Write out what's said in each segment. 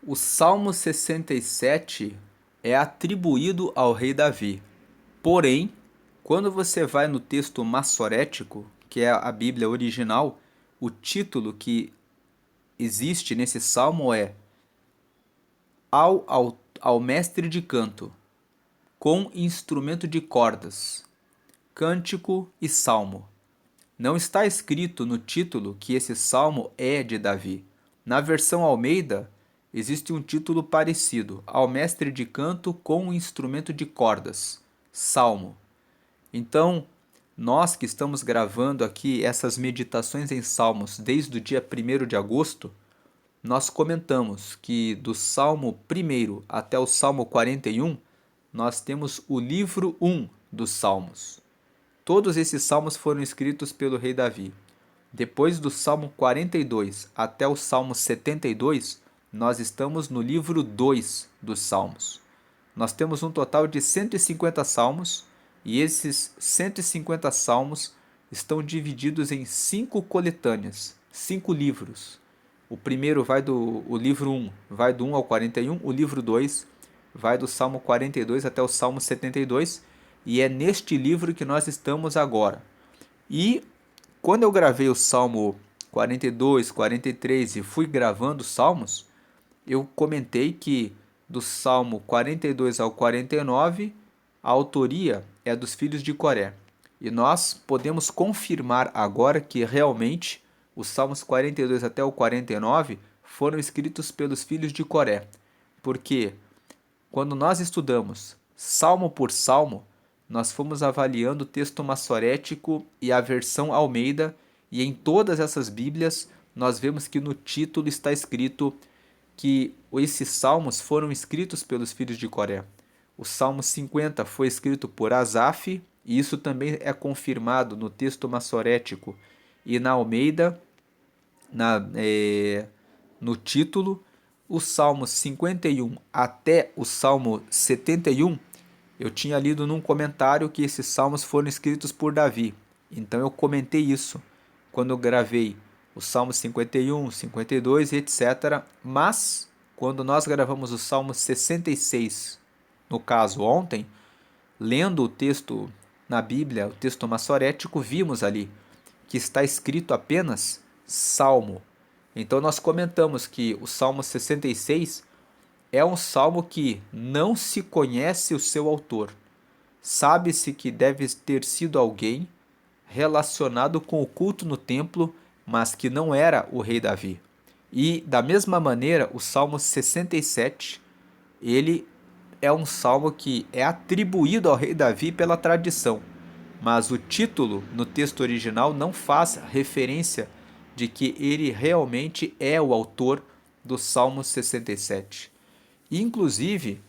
O Salmo 67 é atribuído ao rei Davi. Porém, quando você vai no texto massorético, que é a Bíblia original, o título que existe nesse salmo é ao mestre de canto, com instrumento de cordas, cântico e salmo. Não está escrito no título que esse salmo é de Davi. Na versão Almeida, existe um título parecido, ao mestre de canto com instrumento de cordas, salmo. Então, nós que estamos gravando aqui essas meditações em salmos desde o dia 1º de agosto, nós comentamos que do Salmo 1 até o Salmo 41, nós temos o livro 1 dos Salmos. Todos esses salmos foram escritos pelo rei Davi. Depois do Salmo 42 até o Salmo 72, nós estamos no livro 2 dos Salmos. Nós temos um total de 150 salmos e esses 150 salmos estão divididos em 5 coletâneas, 5 livros. O primeiro o livro 1 vai do 1 ao 41, o livro 2 vai do Salmo 42 até o Salmo 72, e é neste livro que nós estamos agora. E quando eu gravei o Salmo 42, 43 e fui gravando os salmos, eu comentei que do Salmo 42 ao 49, a autoria é dos filhos de Coré. E nós podemos confirmar agora que realmente os Salmos 42 até o 49 foram escritos pelos filhos de Coré. Porque quando nós estudamos salmo por salmo, nós fomos avaliando o texto massorético e a versão Almeida, e em todas essas Bíblias nós vemos que no título está escrito que esses salmos foram escritos pelos filhos de Coré. O Salmo 50 foi escrito por Asaf, e isso também é confirmado no texto massorético e na Almeida, no título. O Salmo 51 até o Salmo 71, eu tinha lido num comentário que esses salmos foram escritos por Davi. Então eu comentei isso quando eu gravei o Salmo 51, 52 e etc. Mas quando nós gravamos o Salmo 66, no caso ontem, lendo o texto na Bíblia, o texto massorético, vimos ali que está escrito apenas Salmo. Então nós comentamos que o Salmo 66 é um salmo que não se conhece o seu autor. Sabe-se que deve ter sido alguém relacionado com o culto no templo, mas que não era o rei Davi. E da mesma maneira, o Salmo 67, ele é um salmo que é atribuído ao rei Davi pela tradição, mas o título no texto original não faz referência de que ele realmente é o autor do Salmo 67. E, inclusive,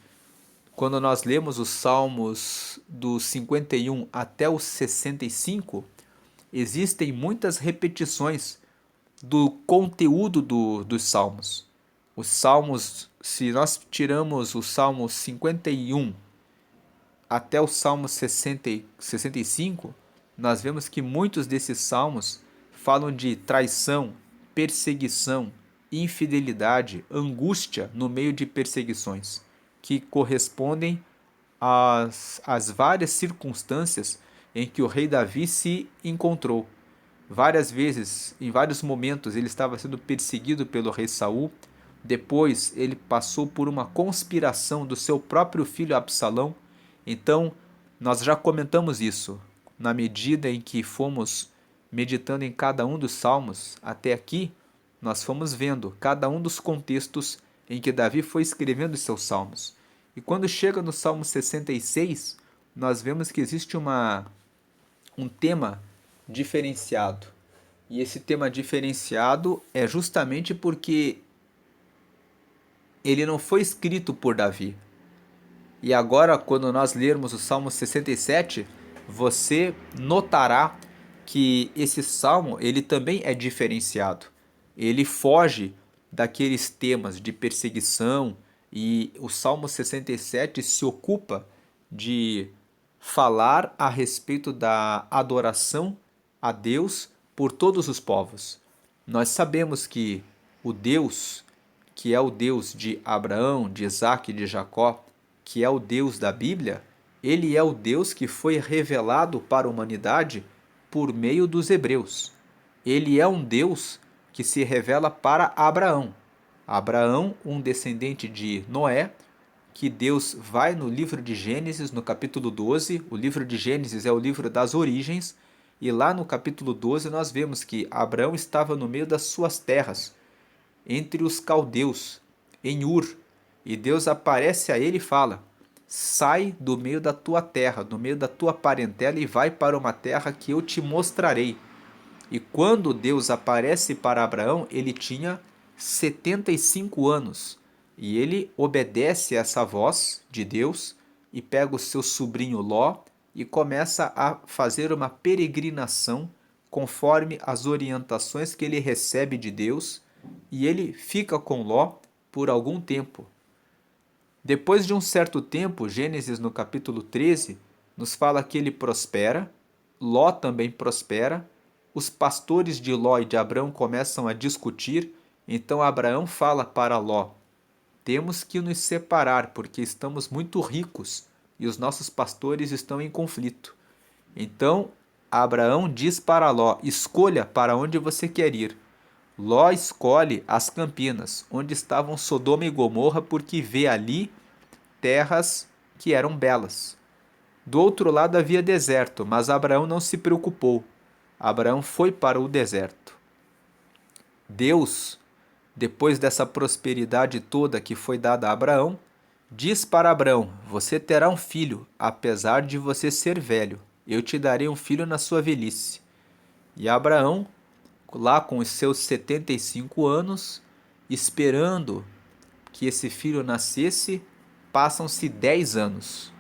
quando nós lemos os Salmos do 51 até o 65, existem muitas repetições do conteúdo dos Salmos. Os Salmos, se nós tiramos o Salmo 51 até o Salmo 65, nós vemos que muitos desses salmos falam de traição, perseguição, infidelidade, angústia no meio de perseguições, que correspondem às várias circunstâncias em que o rei Davi se encontrou. Várias vezes, em vários momentos, ele estava sendo perseguido pelo rei Saul. Depois, ele passou por uma conspiração do seu próprio filho Absalão. Então, nós já comentamos isso. Na medida em que fomos meditando em cada um dos salmos, até aqui, nós fomos vendo cada um dos contextos em que Davi foi escrevendo os seus salmos. E quando chega no Salmo 66, nós vemos que existe um tema diferenciado. E esse tema diferenciado é justamente porque ele não foi escrito por Davi. E agora, quando nós lermos o Salmo 67, você notará que esse salmo ele também é diferenciado. Ele foge daqueles temas de perseguição, e o Salmo 67 se ocupa de falar a respeito da adoração a Deus por todos os povos. Nós sabemos que o Deus que é o Deus de Abraão, de Isaque e de Jacó, que é o Deus da Bíblia, ele é o Deus que foi revelado para a humanidade por meio dos hebreus. Ele é um Deus que se revela para Abraão. Abraão, um descendente de Noé, que Deus vai no livro de Gênesis, no capítulo 12. O livro de Gênesis é o livro das origens, e lá no capítulo 12 nós vemos que Abraão estava no meio das suas terras, entre os caldeus, em Ur, e Deus aparece a ele e fala: sai do meio da tua terra, do meio da tua parentela, e vai para uma terra que eu te mostrarei. E quando Deus aparece para Abraão, ele tinha 75 anos. E ele obedece a essa voz de Deus e pega o seu sobrinho Ló e começa a fazer uma peregrinação conforme as orientações que ele recebe de Deus, e ele fica com Ló por algum tempo. Depois de um certo tempo, Gênesis no capítulo 13 nos fala que ele prospera, Ló também prospera, os pastores de Ló e de Abraão começam a discutir, então Abraão fala para Ló: temos que nos separar porque estamos muito ricos e os nossos pastores estão em conflito. Então Abraão diz para Ló: escolha para onde você quer ir. Ló escolhe as campinas, onde estavam Sodoma e Gomorra, porque vê ali terras que eram belas. Do outro lado havia deserto, mas Abraão não se preocupou. Abraão foi para o deserto. Deus, depois dessa prosperidade toda que foi dada a Abraão, diz para Abraão: você terá um filho, apesar de você ser velho. Eu te darei um filho na sua velhice. E Abraão, lá com os seus 75 anos, esperando que esse filho nascesse, passam-se 10 anos.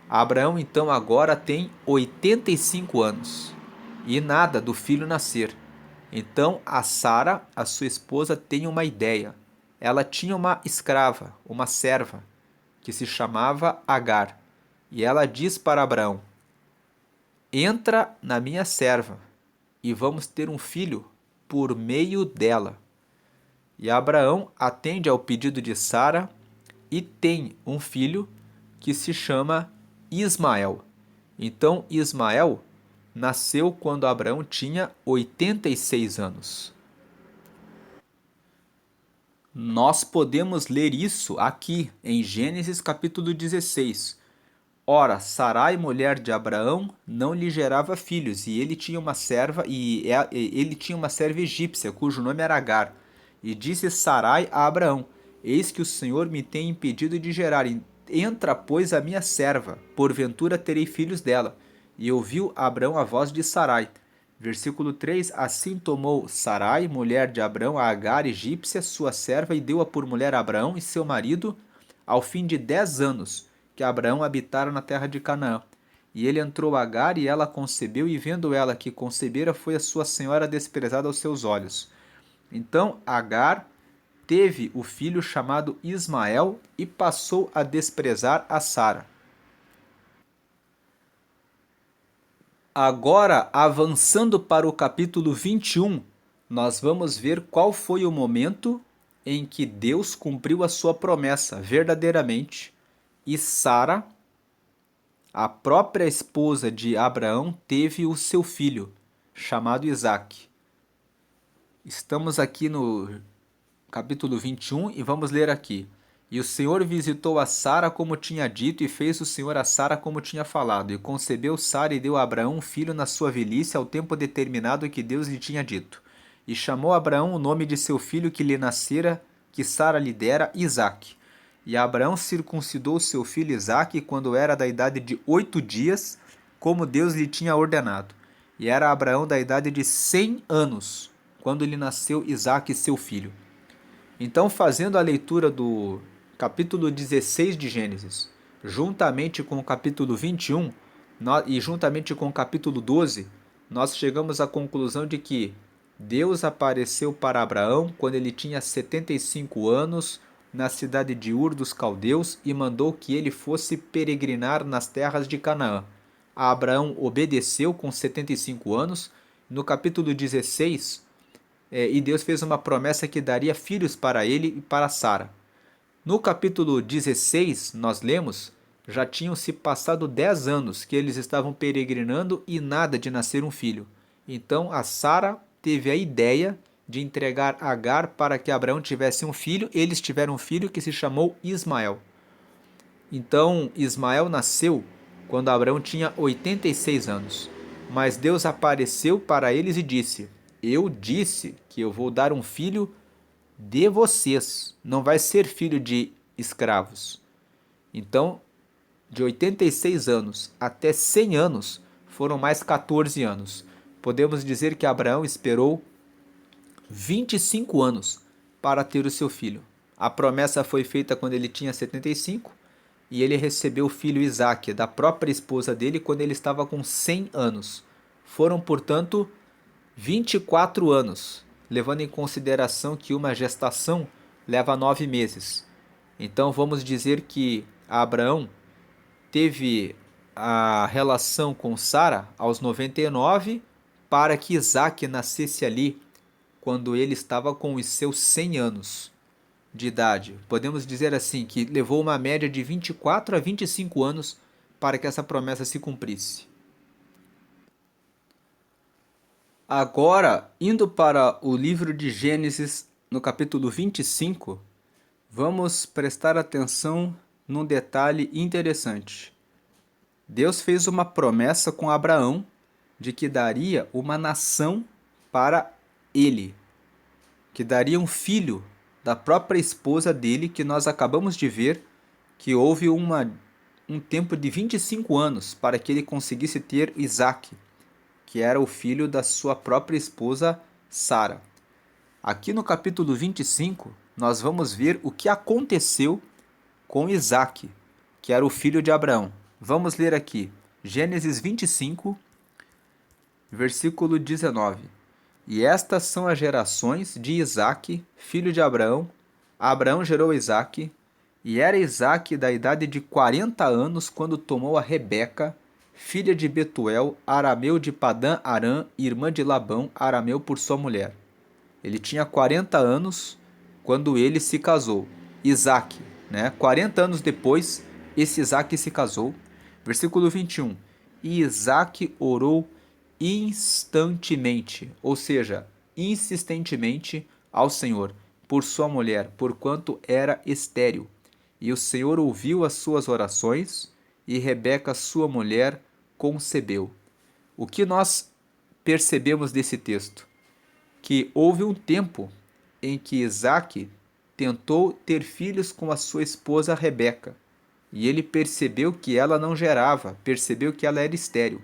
Abraão então agora tem 85 anos e nada do filho nascer. Então a Sara, a sua esposa, tem uma ideia. Ela tinha uma escrava, uma serva, que se chamava Agar. E ela diz para Abraão: entra na minha serva e vamos ter um filho por meio dela. E Abraão atende ao pedido de Sara e tem um filho que se chama Ismael. Então Ismael nasceu quando Abraão tinha 86 anos. Nós podemos ler isso aqui em Gênesis capítulo 16. Ora, Sarai, mulher de Abraão, não lhe gerava filhos, e ele tinha uma serva egípcia, cujo nome era Agar. E disse Sarai a Abraão: eis que o Senhor me tem impedido de gerar. Entra, pois, a minha serva, porventura terei filhos dela. E ouviu Abraão a voz de Sarai. Versículo 3: assim tomou Sarai, mulher de Abraão, a Agar egípcia, sua serva, e deu-a por mulher a Abraão e seu marido, ao fim de 10 anos, que Abraão habitara na terra de Canaã. E ele entrou a Agar, e ela concebeu, e vendo ela que concebera, foi a sua senhora desprezada aos seus olhos. Então Agar teve o filho chamado Ismael e passou a desprezar a Sara. Agora, avançando para o capítulo 21, nós vamos ver qual foi o momento em que Deus cumpriu a sua promessa verdadeiramente, e Sara, a própria esposa de Abraão, teve o seu filho, chamado Isaque. Estamos aqui no capítulo 21 e vamos ler aqui. E o Senhor visitou a Sara como tinha dito, e fez o Senhor a Sara como tinha falado. E concebeu Sara e deu a Abraão um filho na sua velhice, ao tempo determinado que Deus lhe tinha dito. E chamou Abraão o nome de seu filho que lhe nascera, que Sara lhe dera, Isaque. E Abraão circuncidou seu filho Isaque quando era da idade de 8 dias, como Deus lhe tinha ordenado. E era Abraão da idade de 100 anos, quando lhe nasceu Isaque, seu filho. Então, fazendo a leitura do capítulo 16 de Gênesis, juntamente com o capítulo 21 e juntamente com o capítulo 12, nós chegamos à conclusão de que Deus apareceu para Abraão quando ele tinha 75 anos na cidade de Ur dos Caldeus e mandou que ele fosse peregrinar nas terras de Canaã. Abraão obedeceu com 75 anos. No capítulo 16, e Deus fez uma promessa que daria filhos para ele e para Sara. No capítulo 16, nós lemos, já tinham se passado 10 anos que eles estavam peregrinando e nada de nascer um filho. Então a Sara teve a ideia de entregar Agar para que Abraão tivesse um filho. Eles tiveram um filho que se chamou Ismael. Então Ismael nasceu quando Abraão tinha 86 anos. Mas Deus apareceu para eles e disse: Eu disse que eu vou dar um filho de vocês, não vai ser filho de escravos. Então, de 86 anos até 100 anos, foram mais 14 anos. Podemos dizer que Abraão esperou 25 anos para ter o seu filho. A promessa foi feita quando ele tinha 75 e ele recebeu o filho Isaque da própria esposa dele quando ele estava com 100 anos. Foram, portanto, 24 anos, levando em consideração que uma gestação leva 9 meses. Então vamos dizer que Abraão teve a relação com Sara aos 99 para que Isaque nascesse ali quando ele estava com os seus 100 anos de idade. Podemos dizer assim que levou uma média de 24 a 25 anos para que essa promessa se cumprisse. Agora, indo para o livro de Gênesis, no capítulo 25, vamos prestar atenção num detalhe interessante. Deus fez uma promessa com Abraão de que daria uma nação para ele, que daria um filho da própria esposa dele, que nós acabamos de ver que houve um tempo de 25 anos para que ele conseguisse ter Isaque, que era o filho da sua própria esposa Sara. Aqui no capítulo 25, nós vamos ver o que aconteceu com Isaque, que era o filho de Abraão. Vamos ler aqui, Gênesis 25, versículo 19. E estas são as gerações de Isaque, filho de Abraão. Abraão gerou Isaque, e era Isaque da idade de 40 anos quando tomou a Rebeca, filha de Betuel, arameu de Padã Arã, irmã de Labão, arameu por sua mulher. Ele tinha 40 anos quando ele se casou. Isaque, 40 anos depois, esse Isaque se casou. Versículo 21. E Isaque orou instantemente, ou seja, insistentemente ao Senhor, por sua mulher, porquanto era estéril. E o Senhor ouviu as suas orações, e Rebeca, sua mulher, concebeu. O que nós percebemos desse texto? Que houve um tempo em que Isaque tentou ter filhos com a sua esposa Rebeca, e ele percebeu que ela não gerava, percebeu que ela era estéril.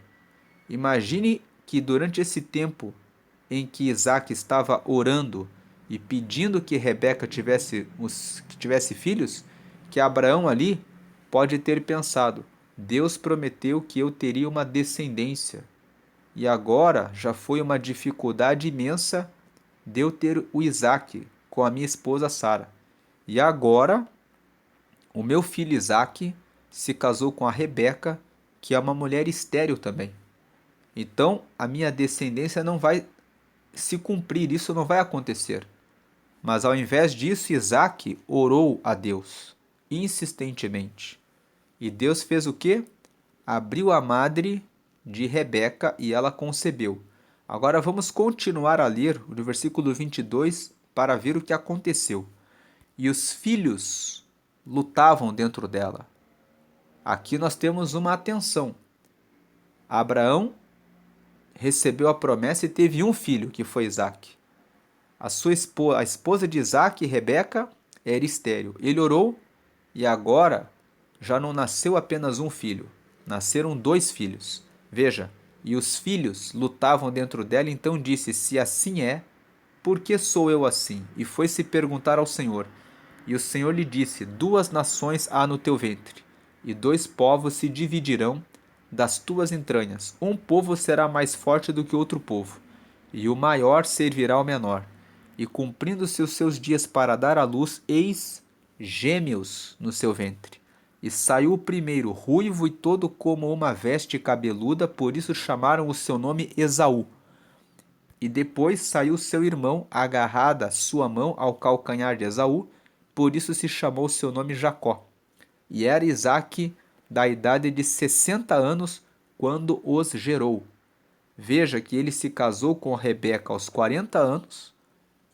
Imagine que durante esse tempo em que Isaque estava orando e pedindo que Rebeca tivesse filhos, que Abraão ali pode ter pensado: Deus prometeu que eu teria uma descendência, e agora já foi uma dificuldade imensa de eu ter o Isaque com a minha esposa Sara. E agora o meu filho Isaque se casou com a Rebeca, que é uma mulher estéril também. Então a minha descendência não vai se cumprir, isso não vai acontecer. Mas ao invés disso, Isaque orou a Deus insistentemente. E Deus fez o quê? Abriu a madre de Rebeca e ela concebeu. Agora vamos continuar a ler o versículo 22 para ver o que aconteceu. E os filhos lutavam dentro dela. Aqui nós temos uma atenção. Abraão recebeu a promessa e teve um filho, que foi Isaque. A esposa de Isaque, Rebeca, era estéril. Ele orou e agora já não nasceu apenas um filho, nasceram 2 filhos. Veja, e os filhos lutavam dentro dela, então disse: se assim é, por que sou eu assim? E foi se perguntar ao Senhor. E o Senhor lhe disse: 2 nações há no teu ventre, e 2 povos se dividirão das tuas entranhas. Um povo será mais forte do que outro povo, e o maior servirá ao menor. E cumprindo-se os seus dias para dar à luz, eis gêmeos no seu ventre. E saiu o primeiro, ruivo e todo como uma veste cabeluda, por isso chamaram o seu nome Esaú. E depois saiu seu irmão, agarrada sua mão ao calcanhar de Esaú, por isso se chamou seu nome Jacó. E era Isaque da idade de 60 anos quando os gerou. Veja que ele se casou com Rebeca aos 40 anos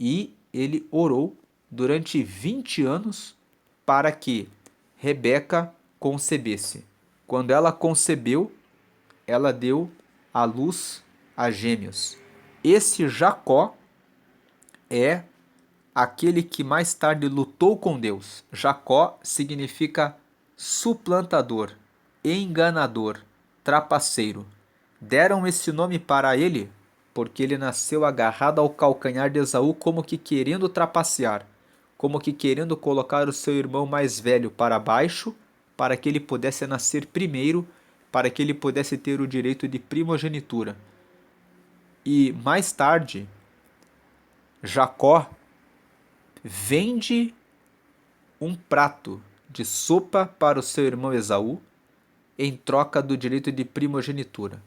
e ele orou durante 20 anos para que Rebeca concebesse. Quando ela concebeu, ela deu à luz a gêmeos. Esse Jacó é aquele que mais tarde lutou com Deus. Jacó significa suplantador, enganador, trapaceiro. Deram esse nome para ele porque ele nasceu agarrado ao calcanhar de Esaú, como que querendo trapacear, como que querendo colocar o seu irmão mais velho para baixo, para que ele pudesse nascer primeiro, para que ele pudesse ter o direito de primogenitura. E mais tarde, Jacó vende um prato de sopa para o seu irmão Esaú em troca do direito de primogenitura.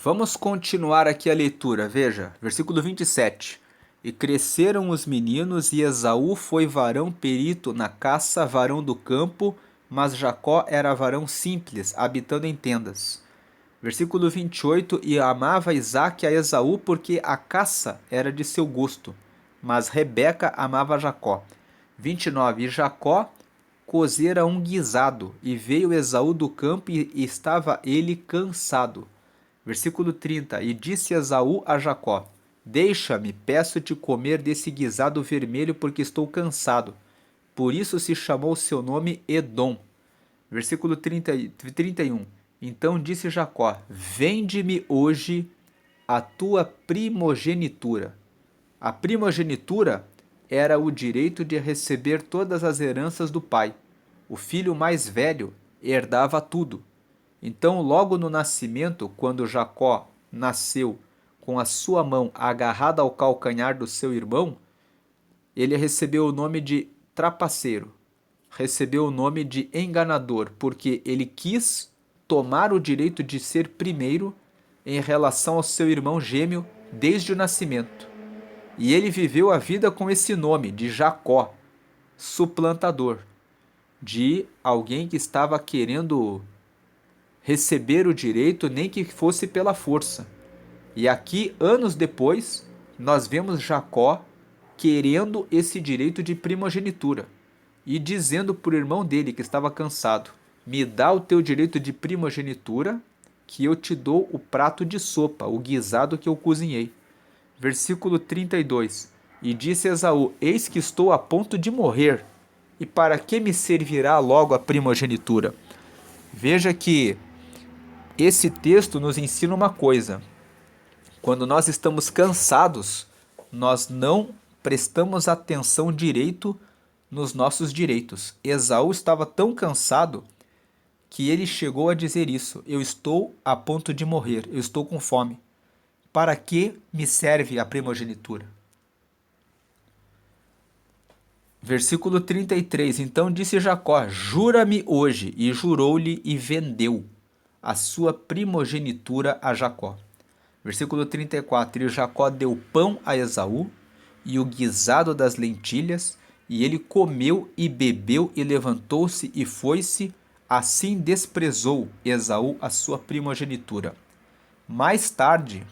Vamos continuar aqui a leitura. Veja, versículo 27. E cresceram os meninos, e Esaú foi varão perito na caça, varão do campo, mas Jacó era varão simples, habitando em tendas. Versículo 28. E amava Isaque a Esaú, porque a caça era de seu gosto, mas Rebeca amava Jacó. 29. E Jacó cozera um guisado, e veio Esaú do campo, e estava ele cansado. Versículo 30. E disse Esaú a Jacó: Deixa-me, peço-te comer desse guisado vermelho, porque estou cansado. Por isso se chamou seu nome Edom. Versículo 31. Então disse Jacó: Vende-me hoje a tua primogenitura. A primogenitura era o direito de receber todas as heranças do pai. O filho mais velho herdava tudo. Então, logo no nascimento, quando Jacó nasceu com a sua mão agarrada ao calcanhar do seu irmão, ele recebeu o nome de trapaceiro, recebeu o nome de enganador, porque ele quis tomar o direito de ser primeiro em relação ao seu irmão gêmeo desde o nascimento. E ele viveu a vida com esse nome de Jacó, suplantador, de alguém que estava querendo receber o direito, nem que fosse pela força. E aqui, anos depois, nós vemos Jacó querendo esse direito de primogenitura e dizendo para o irmão dele que estava cansado: Me dá o teu direito de primogenitura, que eu te dou o prato de sopa, o guisado que eu cozinhei. Versículo 32. E disse Esaú: Eis que estou a ponto de morrer, e para que me servirá logo a primogenitura? Veja que esse texto nos ensina uma coisa: quando nós estamos cansados, nós não prestamos atenção direito nos nossos direitos. Esaú estava tão cansado que ele chegou a dizer isso: Eu estou a ponto de morrer, eu estou com fome. Para que me serve a primogenitura? Versículo 33. Então disse Jacó: Jura-me hoje. E jurou-lhe e vendeu a sua primogenitura a Jacó. Versículo 34. E Jacó deu pão a Esaú e o guisado das lentilhas, e ele comeu e bebeu e levantou-se e foi-se. Assim desprezou Esaú a sua primogenitura. Mais tarde,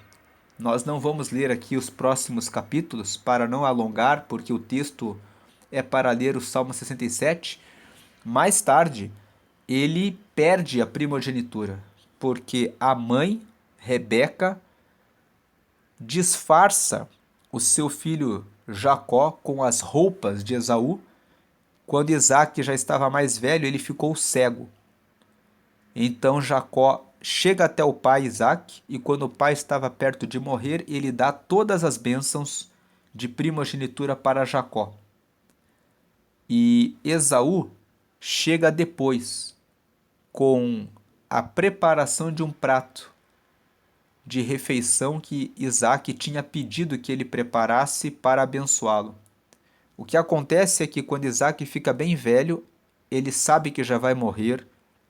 nós não vamos ler aqui os próximos capítulos para não alongar, porque o texto é para ler o Salmo 67. Mais tarde, ele perde a primogenitura, porque a mãe, Rebeca, disfarça o seu filho Jacó com as roupas de Esaú. Quando Isaque já estava mais velho, ele ficou cego. Então Jacó chega até o pai Isaque, e quando o pai estava perto de morrer, ele dá todas as bênçãos de primogenitura para Jacó. E Esaú chega depois com a preparação de um prato de refeição que Isaque tinha pedido que ele preparasse para abençoá-lo. O que acontece é que quando Isaque fica bem velho, ele sabe que já vai morrer,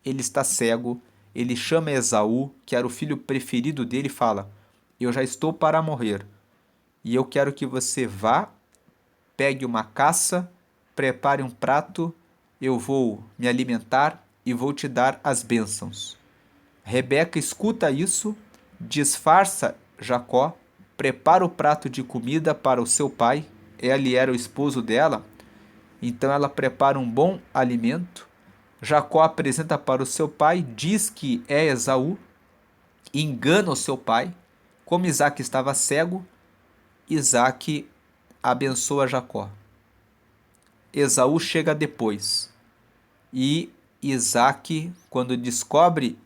ele está cego, ele chama Esaú, que era o filho preferido dele, e fala: eu já estou para morrer, e eu quero que você vá, pegue uma caça, prepare um prato, eu vou me alimentar e vou te dar as bênçãos. Rebeca escuta isso, disfarça Jacó, prepara o prato de comida para o seu pai, ele era o esposo dela, então ela prepara um bom alimento. Jacó apresenta para o seu pai, diz que é Esaú, engana o seu pai. Como Isaac estava cego, Isaac abençoa Jacó. Esaú chega depois. E Isaac, quando descobre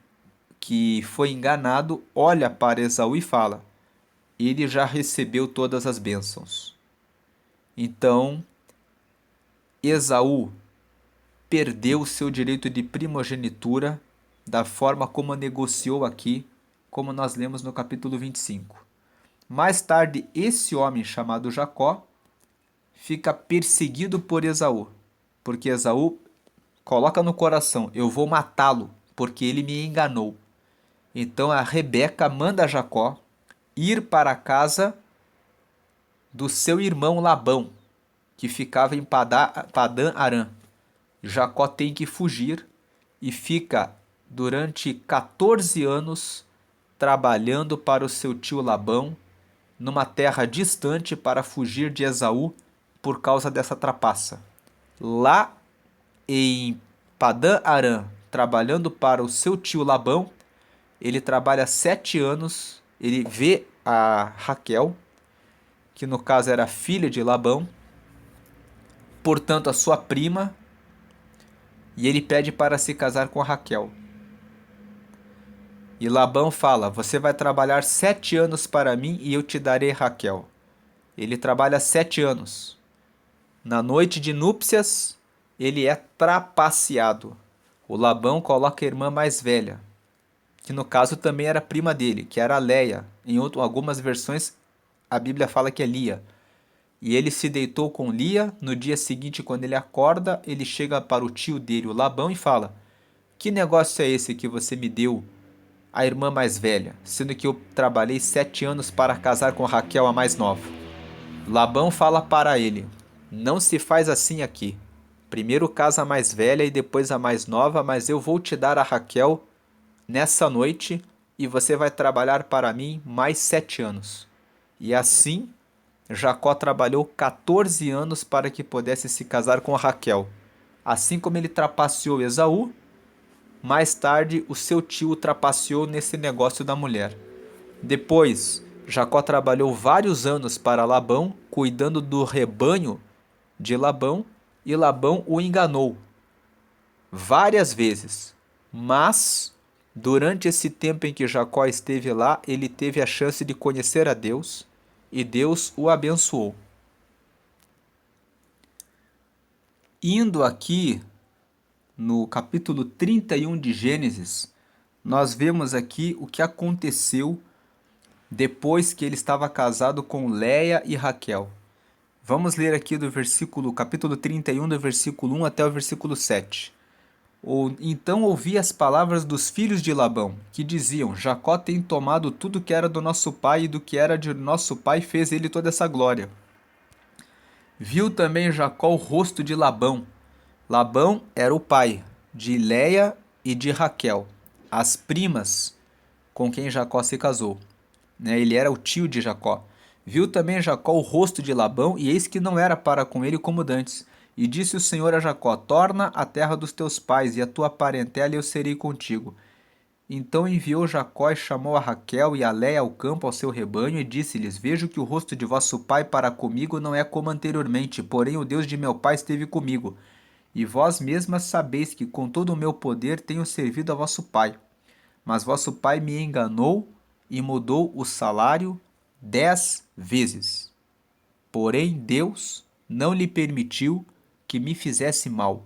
que foi enganado, olha para Esaú e fala: ele já recebeu todas as bênçãos. Então, Esaú perdeu o seu direito de primogenitura da forma como negociou aqui, como nós lemos no capítulo 25. Mais tarde, esse homem chamado Jacó fica perseguido por Esaú, porque Esaú coloca no coração: eu vou matá-lo, porque ele me enganou. Então a Rebeca manda Jacó ir para a casa do seu irmão Labão, que ficava em Padã Arã. Jacó tem que fugir e fica durante 14 anos trabalhando para o seu tio Labão, numa terra distante, para fugir de Esaú por causa dessa trapaça. Lá em Padã Arã, trabalhando para o seu tio Labão, ele trabalha 7 anos, ele vê a Raquel, que no caso era filha de Labão, portanto a sua prima, e ele pede para se casar com a Raquel. E Labão fala: você vai trabalhar 7 anos para mim e eu te darei Raquel. Ele trabalha 7 anos. Na noite de núpcias, ele é trapaceado. O Labão coloca a irmã mais velha, que no caso também era prima dele, que era Leia. Em algumas versões a Bíblia fala que é Lia. E ele se deitou com Lia. No dia seguinte, quando ele acorda, ele chega para o tio dele, o Labão, e fala: que negócio é esse que você me deu a irmã mais velha, sendo que eu trabalhei 7 anos para casar com Raquel, a mais nova? Labão fala para ele: não se faz assim aqui. Primeiro casa a mais velha e depois a mais nova, mas eu vou te dar a Raquel nessa noite e você vai trabalhar para mim mais 7 anos. E assim, Jacó trabalhou 14 anos para que pudesse se casar com Raquel. Assim como ele trapaceou Esaú, mais tarde o seu tio o trapaceou nesse negócio da mulher. Depois, Jacó trabalhou vários anos para Labão, cuidando do rebanho de Labão, e Labão o enganou várias vezes. Mas, durante esse tempo em que Jacó esteve lá, ele teve a chance de conhecer a Deus, e Deus o abençoou. Indo aqui no capítulo 31 de Gênesis, nós vemos aqui o que aconteceu depois que ele estava casado com Leia e Raquel. Vamos ler aqui do capítulo 31, do versículo 1 até o versículo 7. Então ouvi as palavras dos filhos de Labão, que diziam: Jacó tem tomado tudo que era do nosso pai, e do que era de nosso pai fez ele toda essa glória. Viu também Jacó o rosto de Labão. Labão era o pai de Leia e de Raquel, as primas com quem Jacó se casou. Ele era o tio de Jacó. Viu também Jacó o rosto de Labão, e eis que não era para com ele como dantes. E disse o Senhor a Jacó: torna a terra dos teus pais, e a tua parentela, e eu serei contigo. Então enviou Jacó e chamou a Raquel e a Leia ao campo, ao seu rebanho, e disse-lhes: vejo que o rosto de vosso pai para comigo não é como anteriormente, porém o Deus de meu pai esteve comigo. E vós mesmas sabeis que com todo o meu poder tenho servido a vosso pai. Mas vosso pai me enganou e mudou o salário 10 vezes. Porém Deus não lhe permitiu que me fizesse mal.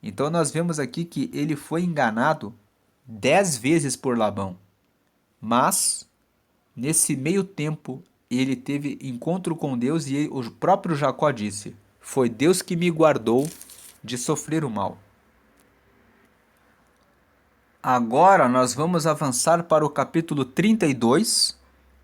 Então nós vemos aqui que ele foi enganado 10 vezes por Labão. Mas, nesse meio tempo, ele teve encontro com Deus, e o próprio Jacó disse: foi Deus que me guardou de sofrer o mal. Agora nós vamos avançar para o capítulo 32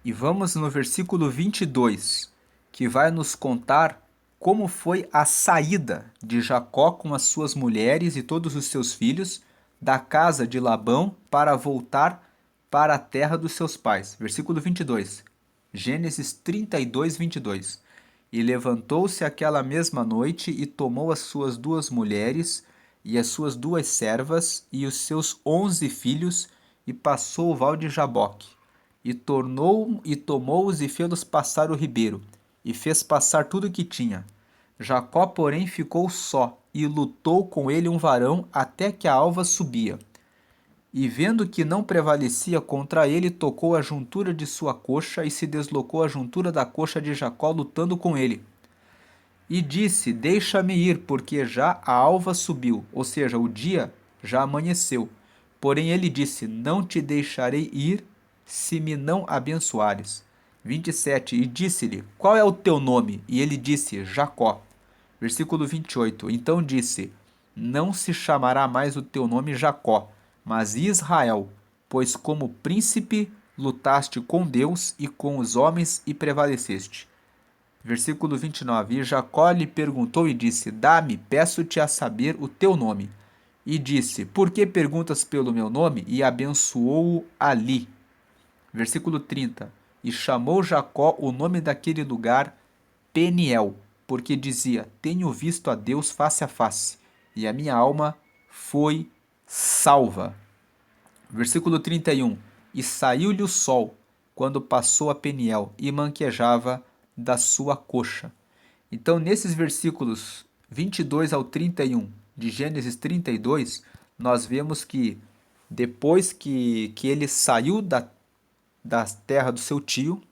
e vamos no versículo 22, que vai nos contar como foi a saída de Jacó com as suas mulheres e todos os seus filhos da casa de Labão para voltar para a terra dos seus pais. Versículo 22. Gênesis 32, 22. E levantou-se aquela mesma noite e tomou as suas 2 mulheres e as suas 2 servas e os seus 11 filhos e passou o val de Jaboque. E tomou-os e fê-los passar o ribeiro, e fez passar tudo o que tinha. Jacó, porém, ficou só, e lutou com ele um varão até que a alva subia. E vendo que não prevalecia contra ele, tocou a juntura de sua coxa, e se deslocou a juntura da coxa de Jacó, lutando com ele. E disse: Deixa-me ir, porque já a alva subiu, ou seja, o dia já amanheceu. Porém ele disse: Não te deixarei ir, se me não abençoares. 27. E disse-lhe: Qual é o teu nome? E ele disse: Jacó. Versículo 28. Então disse: Não se chamará mais o teu nome Jacó, mas Israel, pois como príncipe lutaste com Deus e com os homens e prevaleceste. Versículo 29. E Jacó lhe perguntou e disse: Dá-me, peço-te a saber o teu nome. E disse: Por que perguntas pelo meu nome? E abençoou-o ali. Versículo 30. E chamou Jacó o nome daquele lugar Peniel, porque dizia: Tenho visto a Deus face a face, e a minha alma foi salva. Versículo 31. E saiu-lhe o sol, quando passou a Peniel, e manquejava da sua coxa. Então, nesses versículos 22 ao 31 de Gênesis 32, nós vemos que depois que ele saiu da terra do seu tio,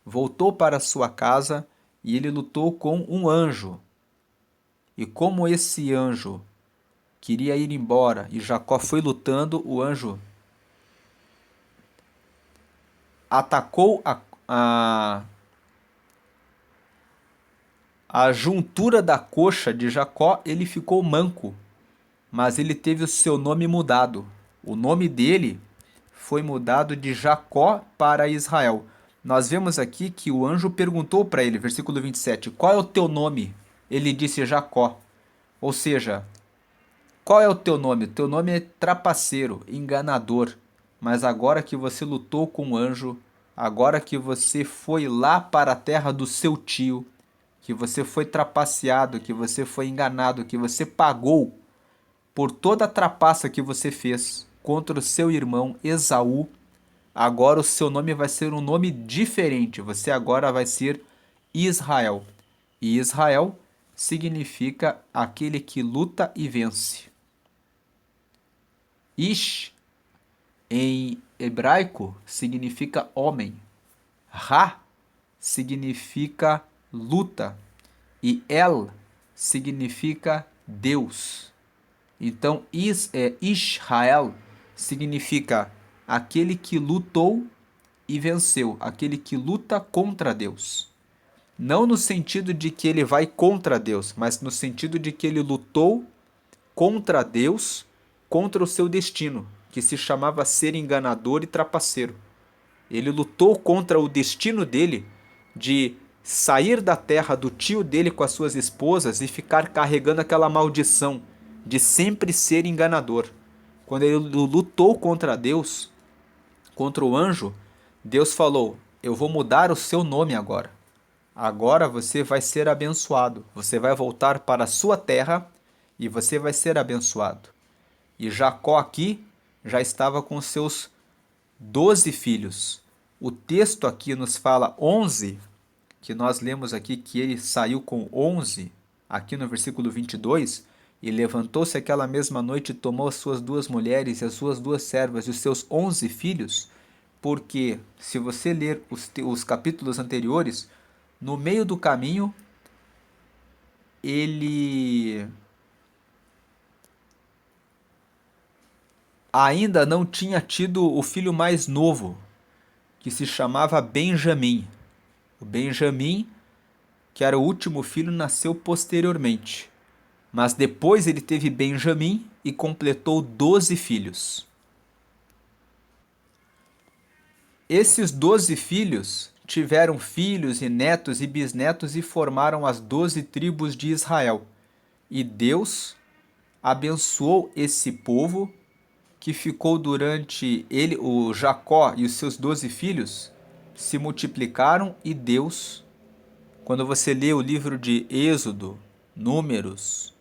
voltou para sua casa e ele lutou com um anjo. E como esse anjo queria ir embora e Jacó foi lutando, o anjo atacou a juntura da coxa de Jacó, ele ficou manco, mas ele teve o seu nome mudado. O nome dele foi mudado de Jacó para Israel. Nós vemos aqui que o anjo perguntou para ele, versículo 27, qual é o teu nome? Ele disse Jacó. Ou seja, qual é o teu nome? O teu nome é trapaceiro, enganador. Mas agora que você lutou com o anjo, agora que você foi lá para a terra do seu tio, que você foi trapaceado, que você foi enganado, que você pagou por toda a trapaça que você fez contra o seu irmão Esaú, agora o seu nome vai ser um nome diferente. Você agora vai ser Israel. E Israel significa aquele que luta e vence. Ish, em hebraico, significa homem. Ra significa luta. E El significa Deus. Então, Israel significa aquele que lutou e venceu, aquele que luta contra Deus. Não no sentido de que ele vai contra Deus, mas no sentido de que ele lutou contra Deus, contra o seu destino, que se chamava ser enganador e trapaceiro. Ele lutou contra o destino dele de sair da terra do tio dele com as suas esposas e ficar carregando aquela maldição de sempre ser enganador. Quando ele lutou contra Deus, contra o anjo, Deus falou: Eu vou mudar o seu nome agora. Agora você vai ser abençoado. Você vai voltar para a sua terra e você vai ser abençoado. E Jacó aqui já estava com seus 12 filhos. O texto aqui nos fala 11, que nós lemos aqui que ele saiu com 11, aqui no versículo 22, e levantou-se aquela mesma noite e tomou as suas 2 mulheres e as suas 2 servas e os seus 11 filhos, porque se você ler os capítulos anteriores, no meio do caminho, ele ainda não tinha tido o filho mais novo, que se chamava Benjamim. O Benjamim, que era o último filho, nasceu posteriormente. Mas depois ele teve Benjamim e completou 12 filhos. Esses 12 filhos tiveram filhos e netos e bisnetos e formaram as 12 tribos de Israel. E Deus abençoou esse povo que ficou durante ele, o Jacó e os seus 12 filhos, se multiplicaram e Deus, quando você lê o livro de Êxodo, Números,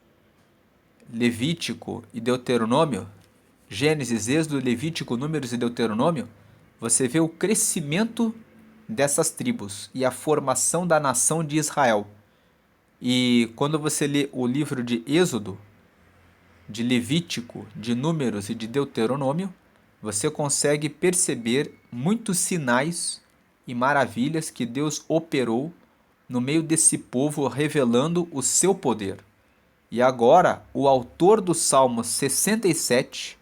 Levítico e Deuteronômio, Gênesis, Êxodo, Levítico, Números e Deuteronômio, você vê o crescimento dessas tribos e a formação da nação de Israel. E quando você lê o livro de Êxodo, de Levítico, de Números e de Deuteronômio, você consegue perceber muitos sinais e maravilhas que Deus operou no meio desse povo, revelando o seu poder. E agora, o autor do Salmo 67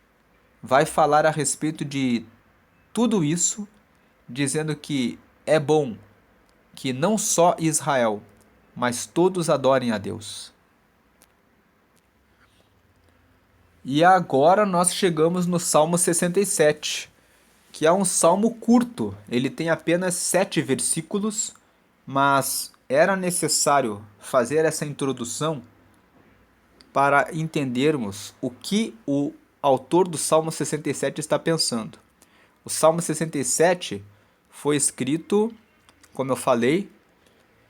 vai falar a respeito de tudo isso, dizendo que é bom que não só Israel, mas todos adorem a Deus. E agora nós chegamos no Salmo 67, que é um salmo curto. Ele tem apenas 7 versículos, mas era necessário fazer essa introdução para entendermos o que o autor do Salmo 67 está pensando. O Salmo 67 foi escrito, como eu falei,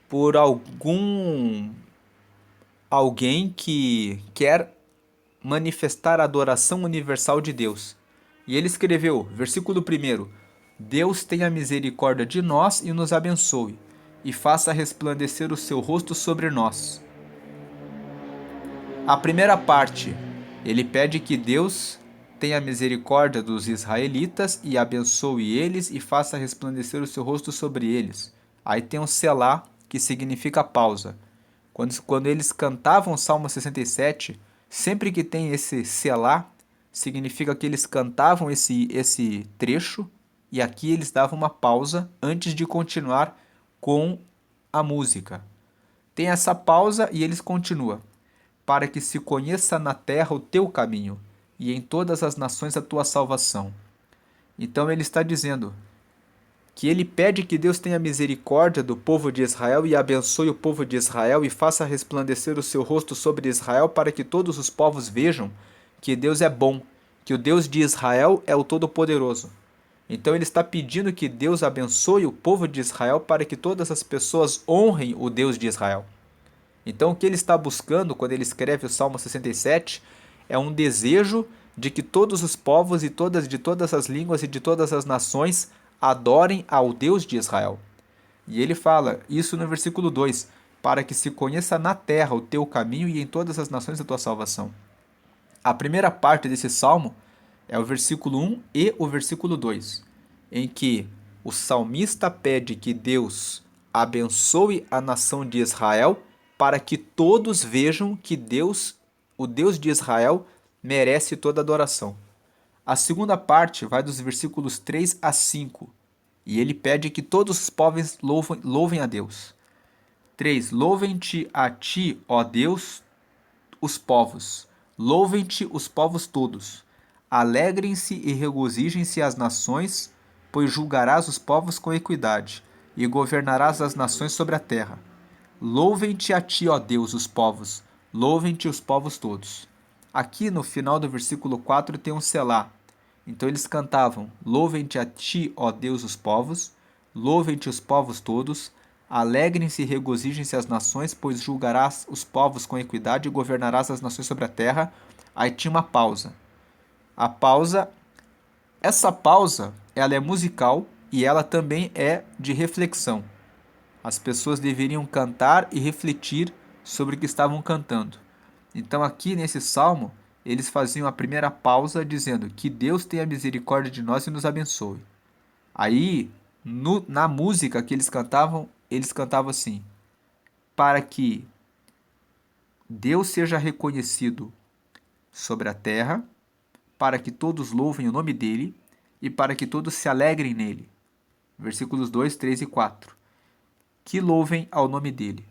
por alguém que quer manifestar a adoração universal de Deus. E ele escreveu, versículo 1: Deus tenha misericórdia de nós e nos abençoe, e faça resplandecer o seu rosto sobre nós. A primeira parte, ele pede que Deus tenha misericórdia dos israelitas e abençoe eles e faça resplandecer o seu rosto sobre eles. Aí tem um selá, que significa pausa. Quando eles cantavam o Salmo 67, sempre que tem esse selá, significa que eles cantavam esse trecho e aqui eles davam uma pausa antes de continuar com a música. Tem essa pausa e eles continuam. Para que se conheça na terra o teu caminho e em todas as nações a tua salvação. Então ele está dizendo que ele pede que Deus tenha misericórdia do povo de Israel e abençoe o povo de Israel e faça resplandecer o seu rosto sobre Israel para que todos os povos vejam que Deus é bom, que o Deus de Israel é o Todo-Poderoso. Então ele está pedindo que Deus abençoe o povo de Israel para que todas as pessoas honrem o Deus de Israel. Então o que ele está buscando quando ele escreve o Salmo 67 é um desejo de que todos os povos e de todas as línguas e de todas as nações adorem ao Deus de Israel. E ele fala isso no versículo 2, para que se conheça na terra o teu caminho e em todas as nações a tua salvação. A primeira parte desse salmo é o versículo 1 e o versículo 2, em que o salmista pede que Deus abençoe a nação de Israel para que todos vejam que Deus, o Deus de Israel, merece toda adoração. A segunda parte vai dos versículos 3 a 5, e ele pede que todos os povos louvem a Deus. 3. Louvem-te a ti, ó Deus, os povos. Louvem-te os povos todos. Alegrem-se e regozijem-se as nações, pois julgarás os povos com equidade, e governarás as nações sobre a terra. Louvem-te a ti, ó Deus, os povos. Louvem-te os povos todos. Aqui no final do versículo 4 tem um selá. Então eles cantavam: Louvem-te a ti, ó Deus, os povos. Louvem-te os povos todos. Alegrem-se e regozijem-se as nações, pois julgarás os povos com equidade e governarás as nações sobre a terra. Aí tinha uma pausa. Essa pausa, ela é musical e ela também é de reflexão. As pessoas deveriam cantar e refletir sobre o que estavam cantando. Então aqui nesse salmo, eles faziam a primeira pausa dizendo que Deus tenha misericórdia de nós e nos abençoe. Aí, na música que eles cantavam assim: para que Deus seja reconhecido sobre a terra, para que todos louvem o nome dele e para que todos se alegrem nele. Versículos 2, 3 e 4. Que louvem ao nome dele.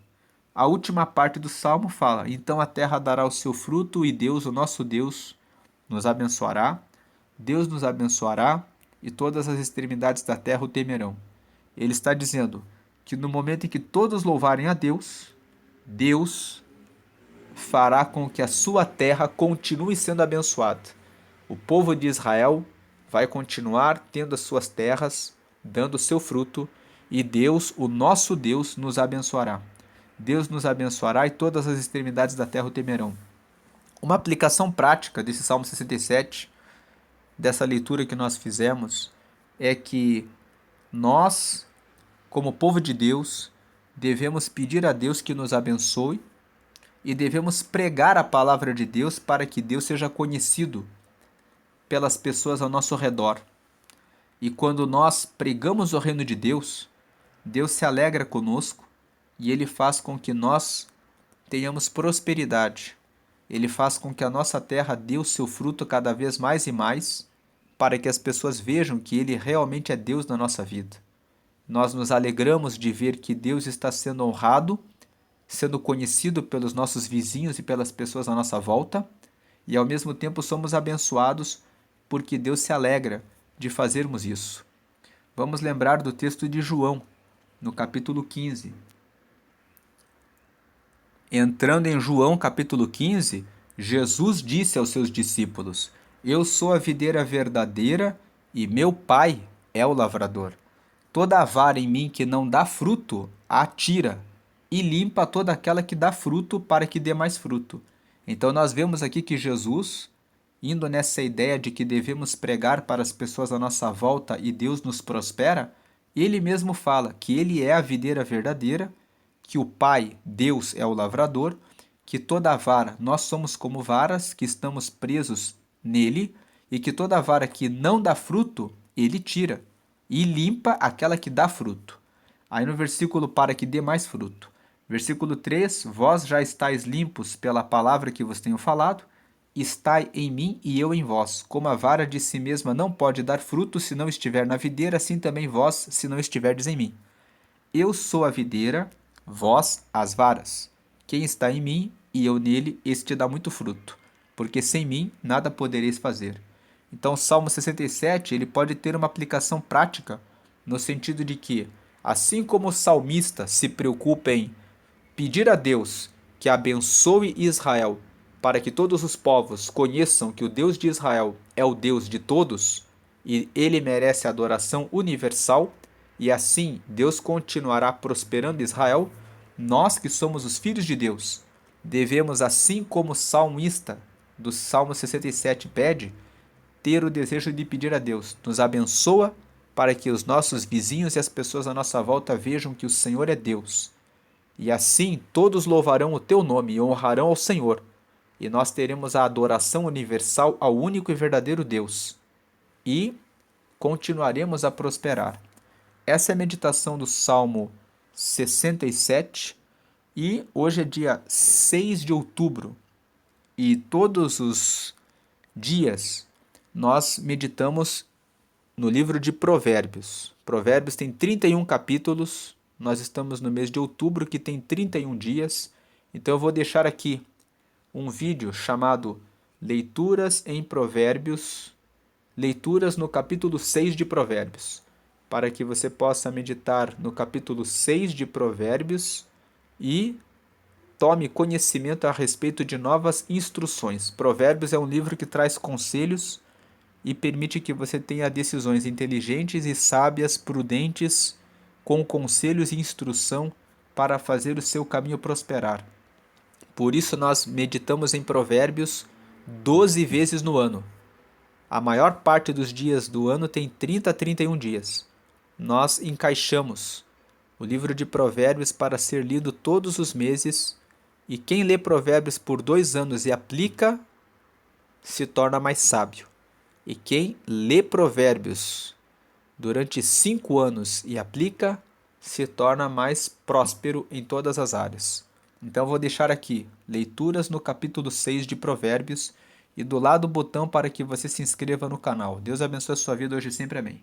A última parte do salmo fala: então a terra dará o seu fruto e Deus, o nosso Deus, nos abençoará. Deus nos abençoará e todas as extremidades da terra o temerão. Ele está dizendo que no momento em que todos louvarem a Deus, Deus fará com que a sua terra continue sendo abençoada. O povo de Israel vai continuar tendo as suas terras, dando o seu fruto, e Deus, o nosso Deus, nos abençoará. Deus nos abençoará e todas as extremidades da terra o temerão. Uma aplicação prática desse Salmo 67, dessa leitura que nós fizemos, é que nós, como povo de Deus, devemos pedir a Deus que nos abençoe e devemos pregar a palavra de Deus para que Deus seja conhecido pelas pessoas ao nosso redor. E quando nós pregamos o reino de Deus, Deus se alegra conosco e Ele faz com que nós tenhamos prosperidade. Ele faz com que a nossa terra dê o seu fruto cada vez mais e mais, para que as pessoas vejam que Ele realmente é Deus na nossa vida. Nós nos alegramos de ver que Deus está sendo honrado, sendo conhecido pelos nossos vizinhos e pelas pessoas à nossa volta, e ao mesmo tempo somos abençoados porque Deus se alegra de fazermos isso. Vamos lembrar do texto de João, no capítulo 15. Entrando em João capítulo 15, Jesus disse aos seus discípulos: Eu sou a videira verdadeira e meu Pai é o lavrador. Toda a vara em mim que não dá fruto, a tira, e limpa toda aquela que dá fruto para que dê mais fruto. Então nós vemos aqui que Jesus, indo nessa ideia de que devemos pregar para as pessoas à nossa volta e Deus nos prospera, ele mesmo fala que ele é a videira verdadeira, que o Pai, Deus, é o lavrador, que toda a vara, nós somos como varas que estamos presos nele, e que toda a vara que não dá fruto, ele tira, e limpa aquela que dá fruto. Aí no versículo, para que dê mais fruto. Versículo 3, vós já estáis limpos pela palavra que vos tenho falado, estai em mim e eu em vós. Como a vara de si mesma não pode dar fruto se não estiver na videira, assim também vós, se não estiverdes em mim. Eu sou a videira, vós as varas. Quem está em mim e eu nele, este dá muito fruto, porque sem mim nada podereis fazer. Então, o Salmo 67, ele pode ter uma aplicação prática, no sentido de que, assim como o salmista se preocupa em pedir a Deus que abençoe Israel, para que todos os povos conheçam que o Deus de Israel é o Deus de todos, e ele merece adoração universal, e assim Deus continuará prosperando Israel, nós que somos os filhos de Deus, devemos, assim como o salmista do Salmo 67 pede, ter o desejo de pedir a Deus, nos abençoa para que os nossos vizinhos e as pessoas à nossa volta vejam que o Senhor é Deus. E assim todos louvarão o teu nome e honrarão ao Senhor, e nós teremos a adoração universal ao único e verdadeiro Deus. E continuaremos a prosperar. Essa é a meditação do Salmo 67 e hoje é dia 6 de outubro e todos os dias nós meditamos no livro de Provérbios. Provérbios tem 31 capítulos, nós estamos no mês de outubro que tem 31 dias, então eu vou deixar aqui um vídeo chamado Leituras em Provérbios, Leituras no capítulo 6 de Provérbios, para que você possa meditar no capítulo 6 de Provérbios e tome conhecimento a respeito de novas instruções. Provérbios é um livro que traz conselhos e permite que você tenha decisões inteligentes e sábias, prudentes, com conselhos e instrução para fazer o seu caminho prosperar. Por isso nós meditamos em Provérbios 12 vezes no ano. A maior parte dos dias do ano tem 30 a 31 dias. Nós encaixamos o livro de Provérbios para ser lido todos os meses, e quem lê Provérbios por 2 anos e aplica, se torna mais sábio. E quem lê Provérbios durante 5 anos e aplica, se torna mais próspero em todas as áreas. Então vou deixar aqui leituras no capítulo 6 de Provérbios e do lado o botão para que você se inscreva no canal. Deus abençoe a sua vida hoje e sempre, amém.